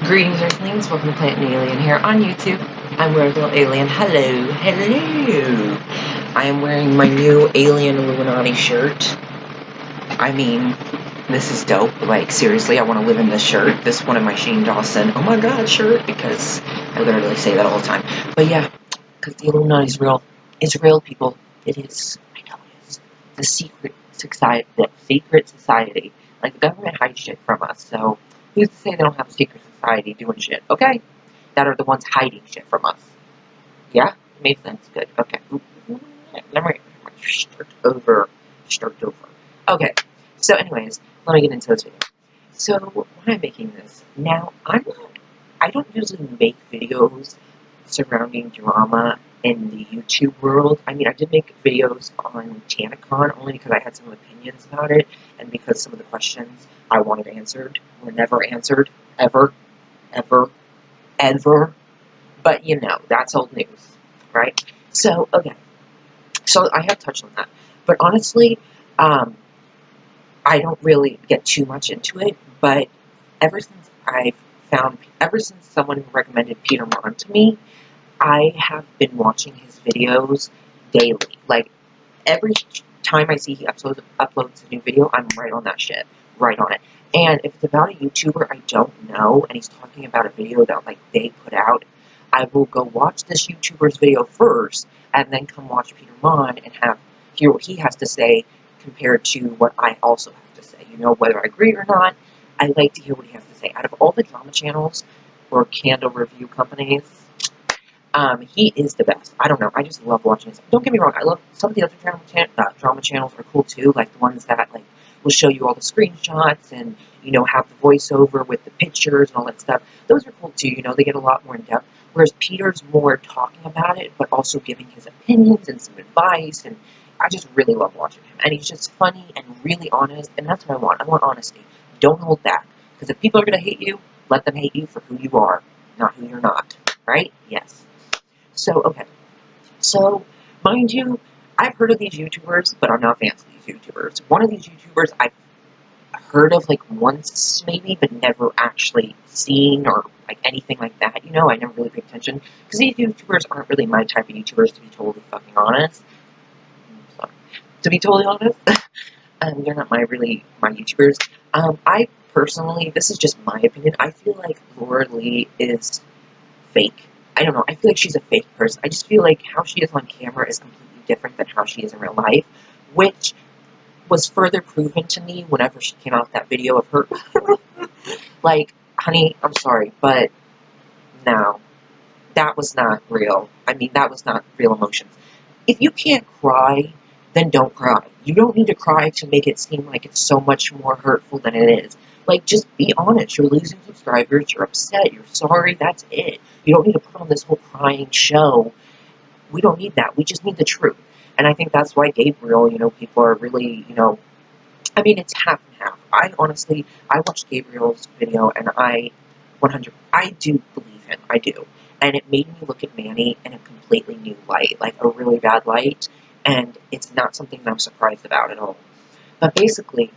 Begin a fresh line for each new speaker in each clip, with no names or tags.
Greetings, Earthlings. Welcome to Planet Alien here on YouTube. I'm Gabriel Alien. Hello. I am wearing my new Alien Illuminati shirt. I mean, this is dope. Like, seriously, I want to live in this shirt. This one of my Shane Dawson, oh my god, shirt, because I literally say that all the time. But yeah, because the Illuminati's real. It's real, people. It is. I know it is. The secret society. Like, the government hides shit from us, so who's to say they don't have a secret society doing shit, okay? That are the ones hiding shit from us. Yeah? Made sense? Good. Okay. Let me start over. Okay. So anyways, let me get into this video. So, why I'm making this? Now, I don't usually make videos surrounding drama in the YouTube world. I mean, I did make videos on TanaCon only because I had some opinions about it, and because some of the questions I wanted answered were never answered, ever. But, you know, that's old news, right? So, okay. So, I have touched on that. But honestly, I don't really get too much into it, but ever since someone recommended Peter Mon to me, I have been watching his videos daily. Like, every time I see he uploads a new video, I'm right on that shit. Right on it. And if it's about a YouTuber I don't know, and he's talking about a video that, like, they put out, I will go watch this YouTuber's video first, and then come watch Peter Mon and hear what he has to say compared to what I also have to say. You know, whether I agree or not, I like to hear what he has to say. Out of all the drama channels or candle review companies, he is the best. I don't know. I just love watching his. Don't get me wrong. I love some of the other drama channels are cool too. Like the ones that like will show you all the screenshots and, you know, have the voiceover with the pictures and all that stuff. Those are cool too. You know, they get a lot more in depth. Whereas Peter's more talking about it, but also giving his opinions and some advice. And I just really love watching him. And he's just funny and really honest. And that's what I want. I want honesty. Don't hold back. Because if people are going to hate you, let them hate you for who you are, not who you're not. Right? Yes. So, okay. So, mind you, I've heard of these YouTubers, but I'm not fans of these YouTubers. One of these YouTubers I've heard of, like, once, maybe, but never actually seen or, like, anything like that. You know, I never really paid attention. Because these YouTubers aren't really my type of YouTubers, to be totally fucking honest. Sorry. To be totally honest, they're not my YouTubers. I personally, this is just my opinion, I feel like Laura Lee is fake. I don't know, I feel like she's a fake person. I just feel like how she is on camera is completely different than how she is in real life, which was further proven to me whenever she came out with that video of her. Like, honey, I'm sorry, but no, that was not real. I mean, that was not real emotions. If you can't cry, then don't cry. You don't need to cry to make it seem like it's so much more hurtful than it is. Like, just be honest. You're losing subscribers, you're upset, you're sorry, that's it. You don't need to put on this whole crying show. We don't need that. We just need the truth. And I think that's why Gabriel, you know, people are really, you know, I mean, it's half and half. I watched Gabriel's video, and I do believe him. I do. And it made me look at Manny in a completely new light, like a really bad light, and it's not something that I'm surprised about at all. But basically,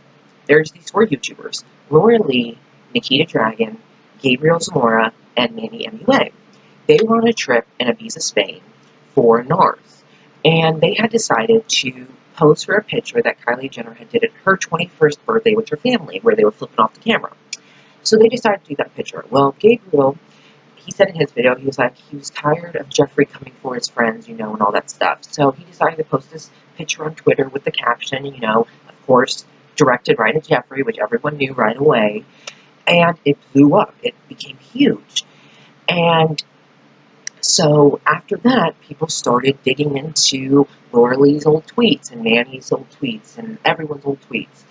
there's these four YouTubers: Laura Lee, Nikita Dragon, Gabriel Zamora, and Manny MUA. They were on a trip in Ibiza, Spain for NARS, and they had decided to pose for a picture that Kylie Jenner had did at her 21st birthday with her family, where they were flipping off the camera. So they decided to do that picture. Well, Gabriel, he said in his video, he was like, he was tired of Jeffrey coming for his friends, you know, and all that stuff. So he decided to post this picture on Twitter with the caption, you know, of course, directed right at Jeffrey, which everyone knew right away. And it blew up. It became huge. And so after that, people started digging into Laura Lee's old tweets and Manny's old tweets and everyone's old tweets.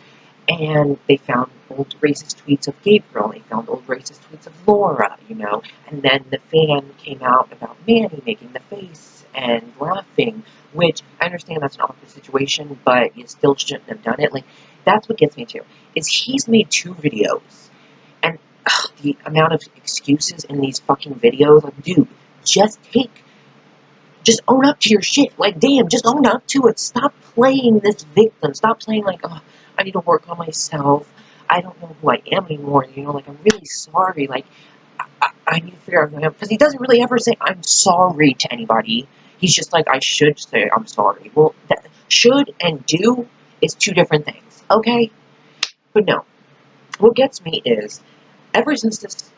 And they found old racist tweets of Gabriel, and they found old racist tweets of Laura, you know. And then the fan came out about Manny making the face and laughing, which I understand that's an awkward situation, but you still shouldn't have done it. Like, that's what gets me to, is he's made 2 videos. And the amount of excuses in these fucking videos, like, dude, just own up to your shit. Like, damn, just own up to it. Stop playing this victim. Stop playing like, oh, I need to work on myself. I don't know who I am anymore. You know, like, I'm really sorry. Like, I need to figure out because he doesn't really ever say I'm sorry to anybody. He's just like, I should say I'm sorry. Well, that should and do is two different things, okay? But no, what gets me is, ever since this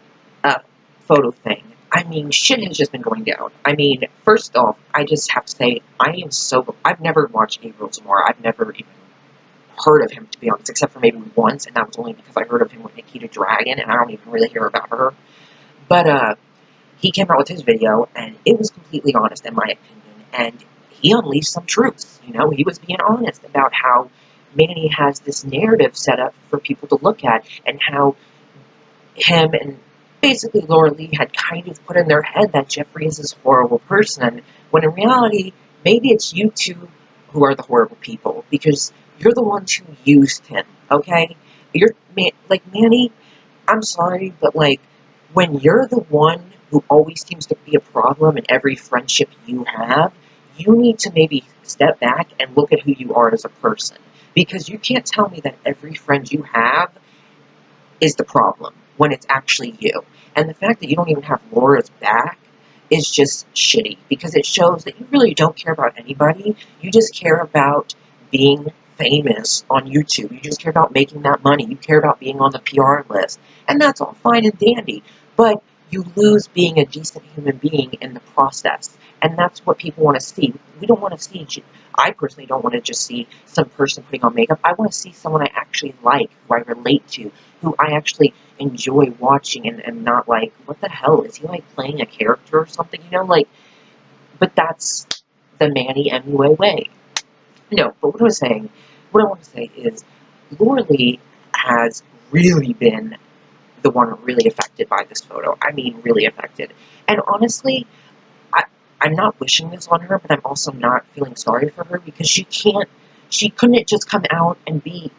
photo thing, I mean, shit has just been going down. I mean, first off, I just have to say, I've never watched Gabriel Zamora. I've never even heard of him, to be honest, except for maybe once, and that was only because I heard of him with Nikita Dragon, and I don't even really hear about her. But, he came out with his video, and it was completely honest, in my opinion, and he unleashed some truths. You know, he was being honest about how Manny has this narrative set up for people to look at, and how him and basically Laura Lee had kind of put in their head that Jeffrey is this horrible person, when in reality, maybe it's you two who are the horrible people, because you're the ones who used him, okay? Like, Manny, I'm sorry, but, like, when you're the one who always seems to be a problem in every friendship you have, you need to maybe step back and look at who you are as a person. Because you can't tell me that every friend you have is the problem when it's actually you. And the fact that you don't even have Laura's back is just shitty, because it shows that you really don't care about anybody. You just care about being famous on YouTube. You just care about making that money. You care about being on the PR list. And that's all fine and dandy. But you lose being a decent human being in the process. And that's what people want to see. We don't want to see, I personally don't want to just see some person putting on makeup. I want to see someone I actually like, who I relate to, who I actually enjoy watching, and not like, what the hell, is he like playing a character or something, you know, like, but that's the Manny MUA way. No, but what I want to say is, Laura Lee has really been the one really affected by this photo. I mean, really affected. And honestly, I'm not wishing this on her, but I'm also not feeling sorry for her, because she couldn't just come out and be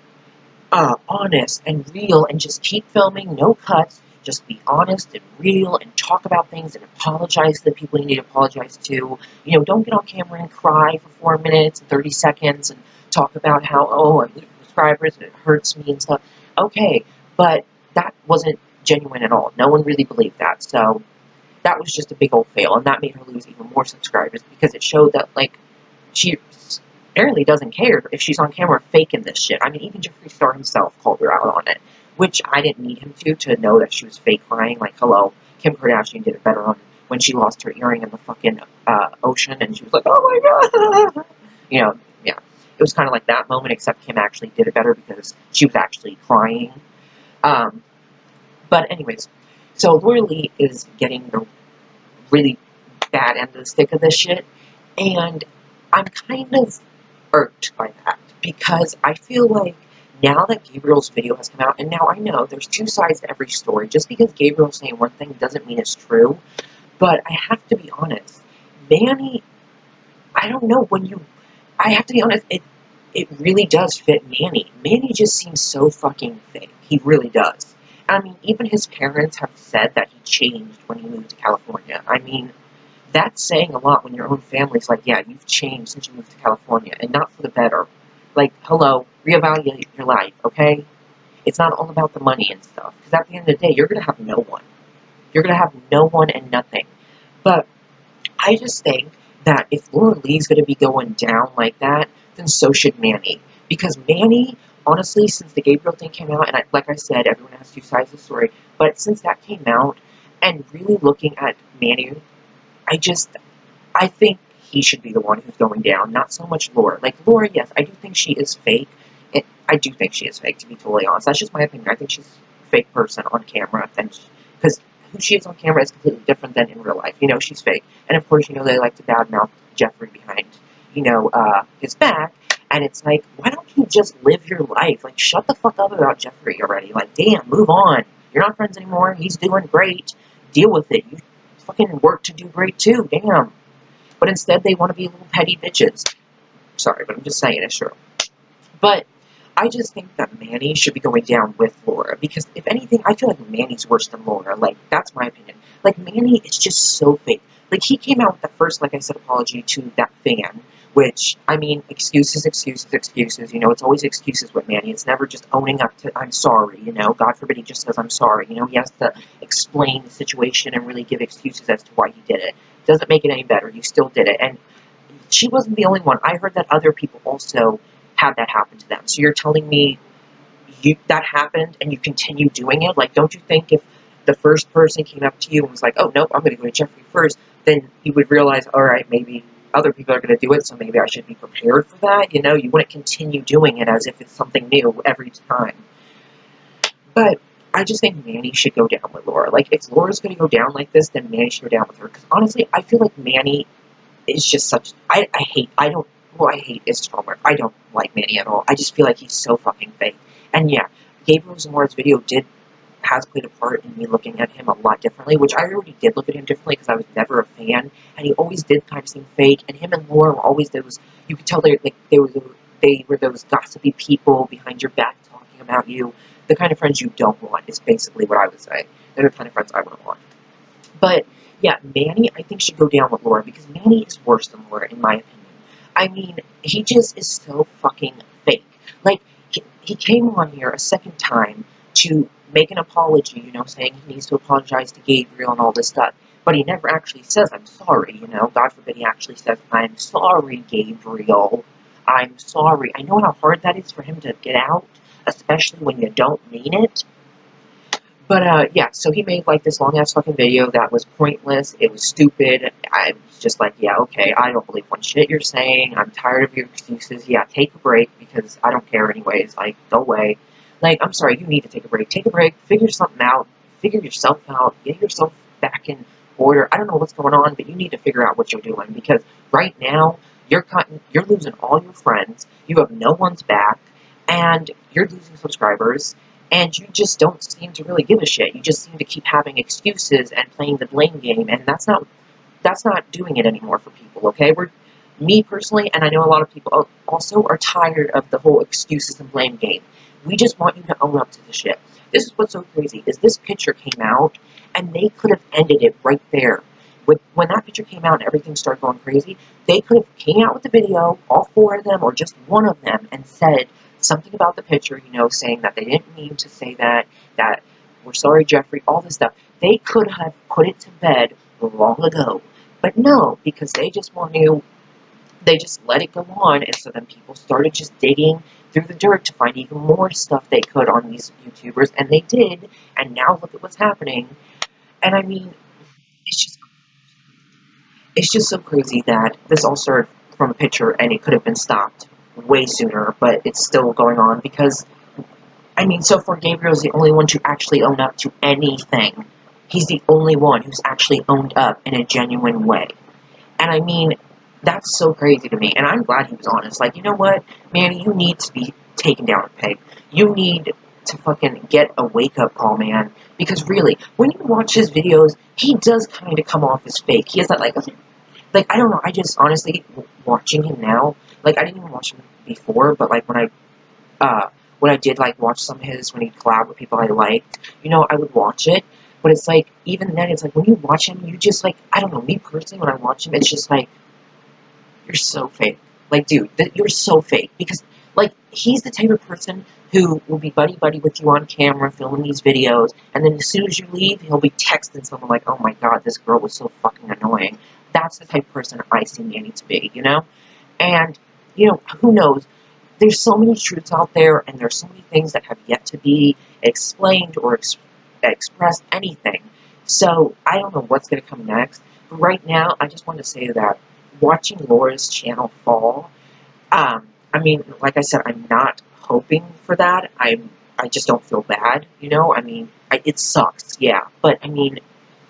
honest and real and just keep filming, no cuts, just be honest and real and talk about things and apologize to the people you need to apologize to. You know, don't get on camera and cry for 4 minutes and 30 seconds and talk about how, oh, I'm losing subscribers and it hurts me and stuff. Okay, but that wasn't genuine at all. No one really believed that, so that was just a big old fail, and that made her lose even more subscribers, because it showed that, like, she apparently doesn't care if she's on camera faking this shit. I mean, even Jeffree Star himself called her out on it, which I didn't need him to know that she was fake crying. Like, hello, Kim Kardashian did it better on when she lost her earring in the fucking ocean, and she was like, oh my god! You know, yeah. It was kind of like that moment, except Kim actually did it better because she was actually crying. But anyways, so Laura Lee is getting the really bad end of the stick of this shit, and I'm kind of irked by that, because I feel like now that Gabriel's video has come out, and now I know there's two sides to every story. Just because Gabriel's saying one thing doesn't mean it's true, but I have to be honest, Manny, I don't know, I have to be honest, it really does fit Manny. Manny just seems so fucking fake. He really does. I mean, even his parents have said that he changed when he moved to California. I mean, that's saying a lot when your own family's like, yeah, you've changed since you moved to California, and not for the better. Like, hello, reevaluate your life, okay? It's not all about the money and stuff, because at the end of the day, you're going to have no one. You're going to have no one and nothing. But I just think that if Laura Lee's going to be going down like that, then so should Manny. Because Manny, honestly, since the Gabriel thing came out, and like I said, everyone has two sides of the story, but since that came out, and really looking at Manny, I think he should be the one who's going down, not so much Laura. Like, Laura, yes, I do think she is fake. I do think she is fake, to be totally honest. That's just my opinion. I think she's a fake person on camera, because who she is on camera is completely different than in real life. You know, she's fake. And of course, you know, they like to badmouth Jeffrey behind, you know, his back. And it's like, why don't you just live your life? Like, shut the fuck up about Jeffrey already. Like, damn, move on. You're not friends anymore. He's doing great. Deal with it. You fucking work to do great too. Damn. But instead, they want to be little petty bitches. Sorry, but I'm just saying it's true. But I just think that Manny should be going down with Laura, because if anything, I feel like Manny's worse than Laura. Like, that's my opinion. Like, Manny is just so fake. Like, he came out with the first, like I said, apology to that fan, which, I mean, excuses, excuses, excuses. You know, it's always excuses with Manny. It's never just owning up to, I'm sorry, you know. God forbid he just says, I'm sorry. You know, he has to explain the situation and really give excuses as to why he did it. Doesn't make it any better. You still did it. And she wasn't the only one. I heard that other people also had that happen to them. So you're telling me that happened and you continue doing it? Like, don't you think if the first person came up to you and was like, oh, nope, I'm going to go to Jeffrey first, then you would realize, all right, maybe other people are going to do it, so maybe I should be prepared for that? You know, you wouldn't continue doing it as if it's something new every time. But I just think Manny should go down with Laura. Like, if Laura's going to go down like this, then Manny should go down with her. Because honestly, I feel like Manny is just such, I hate is strong word. I don't like Manny at all. I just feel like he's so fucking fake. And yeah, Gabriel Zamora's video has played a part in me looking at him a lot differently, which I already did look at him differently because I was never a fan, and he always did kind of seem fake, and him and Laura were always those, you could tell they were those gossipy people behind your back talking about you, the kind of friends you don't want, is basically what I would say. They're the kind of friends I wouldn't want. But, yeah, Manny, I think, should go down with Laura, because Manny is worse than Laura, in my opinion. I mean, he just is so fucking fake. Like, he came on here a second time to make an apology, you know, saying he needs to apologize to Gabriel and all this stuff. But he never actually says, I'm sorry, you know. God forbid he actually says, I'm sorry, Gabriel. I'm sorry. I know how hard that is for him to get out, especially when you don't mean it. But, yeah, so he made, like, this long-ass fucking video that was pointless. It was stupid. I was just like, yeah, okay, I don't believe one shit you're saying. I'm tired of your excuses. Yeah, take a break, because I don't care anyways. Like, go away. Like, I'm sorry, you need to take a break. Take a break, figure something out, figure yourself out, get yourself back in order. I don't know what's going on, but you need to figure out what you're doing, because right now, you're losing all your friends, you have no one's back, and you're losing subscribers, and you just don't seem to really give a shit. You just seem to keep having excuses and playing the blame game, and that's not doing it anymore for people, okay? Me personally, and I know a lot of people also are tired of the whole excuses and blame game. We just want you to own up to the shit. This is what's so crazy, is this picture came out, and they could have ended it right there. When that picture came out and everything started going crazy, they could have came out with the video, all four of them, or just one of them, and said something about the picture, you know, saying that they didn't mean to say that we're sorry, Jeffrey, all this stuff. They could have put it to bed long ago. But no, because they just let it go on, and so then people started just digging through the dirt to find even more stuff they could on these YouTubers, and they did, and now look at what's happening. And I mean, it's just so crazy that this all started from a picture, and it could have been stopped way sooner, but it's still going on, because, I mean, so far Gabriel's the only one to actually own up to anything. He's the only one who's actually owned up in a genuine way. And I mean, that's so crazy to me, and I'm glad he was honest. Like, you know what, Manny, you need to be taken down a peg. You need to fucking get a wake-up call, man. Because really, when you watch his videos, he does kind of come off as fake. He has that, like, I don't know, I just, honestly, watching him now, like, I didn't even watch him before, but, like, when I did, like, watch some of his, when he collabed with people I liked, you know, I would watch it. But it's like, even then, it's like, when you watch him, you just, like, I don't know, me personally, when I watch him, it's just like, you're so fake. Like, dude, you're so fake. Because, like, he's the type of person who will be buddy-buddy with you on camera, filming these videos, and then as soon as you leave, he'll be texting someone like, oh my god, this girl was so fucking annoying. That's the type of person I see Manny to be, you know? And, you know, who knows? There's so many truths out there, and there's so many things that have yet to be explained or expressed, anything. So, I don't know what's going to come next. But right now, I just want to say that watching Laura's channel fall, I mean, like I said, I'm not hoping for that. I just don't feel bad, you know? I mean, it sucks, yeah. But, I mean,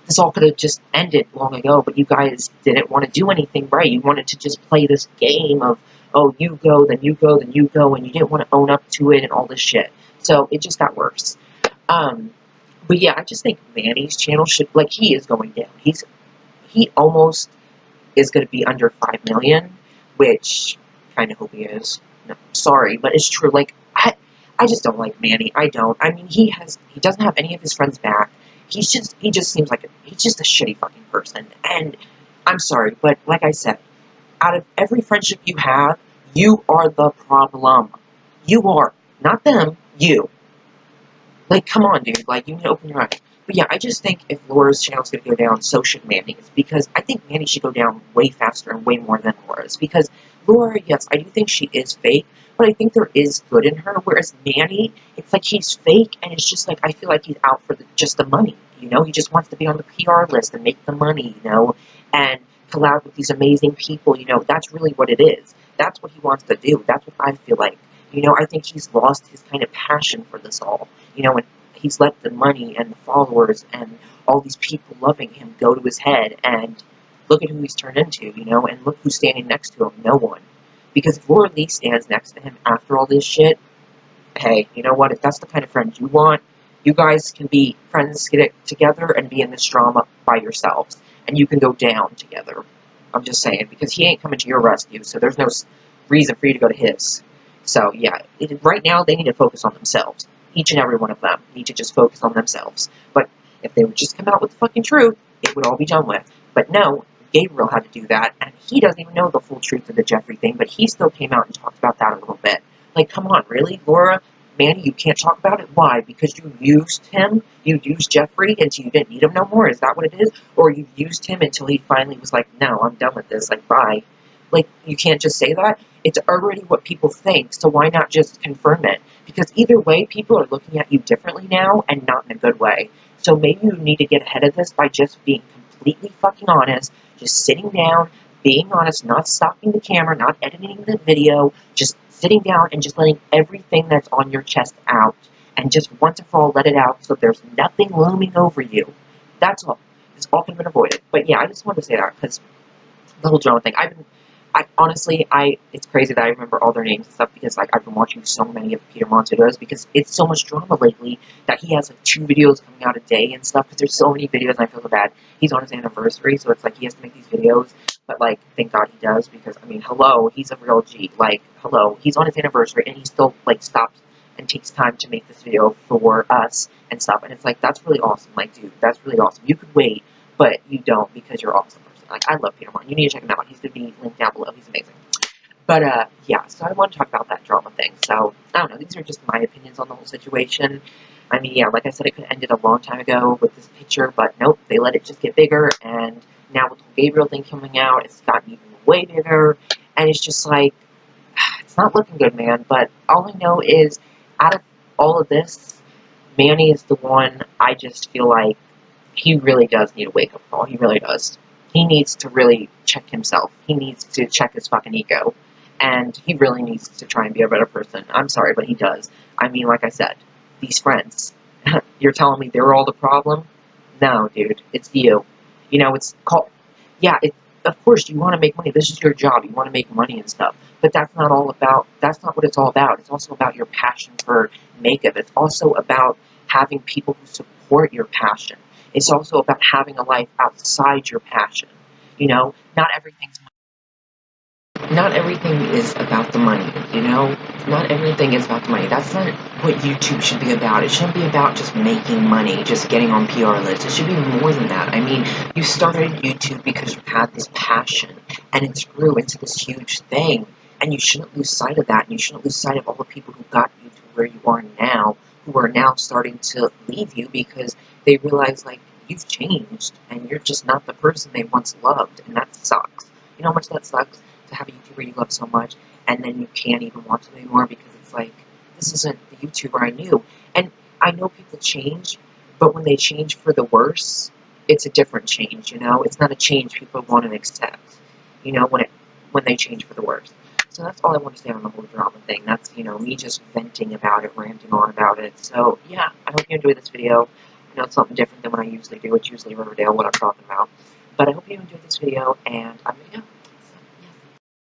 this all could have just ended long ago, but you guys didn't want to do anything right. You wanted to just play this game of, oh, you go, then you go, then you go, and you didn't want to own up to it and all this shit. So, it just got worse. But yeah, I just think Manny's channel should, like, he is going down. He almost is going to be under 5 million, which I kind of hope he is. No, sorry, but it's true. Like, I just don't like Manny. I don't. I mean, he doesn't have any of his friends back. He just seems like he's just a shitty fucking person. And I'm sorry, but like I said, out of every friendship you have, you are the problem. You are. Not them, you. Like, come on, dude. Like, you need to open your eyes. But yeah, I just think if Laura's channel's going to go down, so should Manny's. Because I think Manny should go down way faster and way more than Laura's. Because Laura, yes, I do think she is fake, but I think there is good in her. Whereas Manny, it's like he's fake, and it's just like, I feel like he's out for just the money. You know, he just wants to be on the PR list and make the money, you know, and collab with these amazing people. You know, that's really what it is. That's what he wants to do. That's what I feel like. You know, I think he's lost his kind of passion for this all. You know, and he's let the money and the followers and all these people loving him go to his head, and look at who he's turned into, you know, and look who's standing next to him, no one. Because if Laura Lee stands next to him after all this shit, hey, you know what, if that's the kind of friend you want, you guys can be friends, get it together, and be in this drama by yourselves, and you can go down together. I'm just saying, because he ain't coming to your rescue, so there's no reason for you to go to his. So, yeah, right now, they need to focus on themselves. Each and every one of them need to just focus on themselves. But if they would just come out with the fucking truth, it would all be done with. But no, Gabriel had to do that, and he doesn't even know the full truth of the Jeffrey thing, but he still came out and talked about that a little bit. Like, come on, really? Laura, Manny, you can't talk about it? Why? Because you used him? You used Jeffrey until you didn't need him no more? Is that what it is? Or you used him until he finally was like, no, I'm done with this, like, bye. Like, you can't just say that. It's already what people think, so why not just confirm it? Because either way, people are looking at you differently now, and not in a good way. So maybe you need to get ahead of this by just being completely fucking honest, just sitting down, being honest, not stopping the camera, not editing the video, just sitting down and just letting everything that's on your chest out. And just once and for all, let it out so there's nothing looming over you. That's all. It's all been avoided. But yeah, I just wanted to say that, because the whole drama thing, honestly, it's crazy that I remember all their names and stuff, because, like, I've been watching so many of Peter Mon's videos, because it's so much drama lately that he has, like, 2 videos coming out a day and stuff, because there's so many videos, and I feel so bad. He's on his anniversary, so it's like he has to make these videos, but, like, thank God he does, because, I mean, hello, he's a real G. Like, hello, he's on his anniversary, and he still, like, stops and takes time to make this video for us and stuff, and it's like, that's really awesome. Like, dude, that's really awesome. You could wait, but you don't, because you're awesome. Like, I love Peter Mon. You need to check him out. He's going to be linked down below. He's amazing. But, yeah, so I want to talk about that drama thing. So, I don't know. These are just my opinions on the whole situation. I mean, yeah, like I said, it could have ended a long time ago with this picture, but nope, they let it just get bigger, and now with the Gabriel thing coming out, it's gotten even way bigger, and it's just like, it's not looking good, man. But all I know is, out of all of this, Manny is the one I just feel like he really does need a wake-up call. He really does. He needs to really check himself. He needs to check his fucking ego. And he really needs to try and be a better person. I'm sorry, but he does. I mean, like I said, these friends. You're telling me they're all the problem? No, dude. It's you. You know, it's called... Yeah, of course, you want to make money. This is your job. You want to make money and stuff. But that's not all about... That's not what it's all about. It's also about your passion for makeup. It's also about having people who support your passion. It's also about having a life outside your passion. You know, not everything is about the money, you know? Not everything is about the money. That's not what YouTube should be about. It shouldn't be about just making money, just getting on PR lists. It should be more than that. I mean, you started YouTube because you had this passion, and it grew into this huge thing, and you shouldn't lose sight of that, and you shouldn't lose sight of all the people who got you to where you are now, who are now starting to leave you because they realize, like, you've changed, and you're just not the person they once loved, and that sucks. You know how much that sucks? To have a YouTuber you love so much, and then you can't even watch them anymore because it's like, this isn't the YouTuber I knew. And I know people change, but when they change for the worse, it's a different change, you know? It's not a change people want to accept, you know, when they change for the worse. So that's all I want to say on the whole drama thing. That's, you know, me just venting about it, ranting on about it. So, yeah, I hope you enjoyed this video. I know it's something different than what I usually do. It's usually Riverdale, what I'm talking about. But I hope you enjoyed this video, and I'm going to go.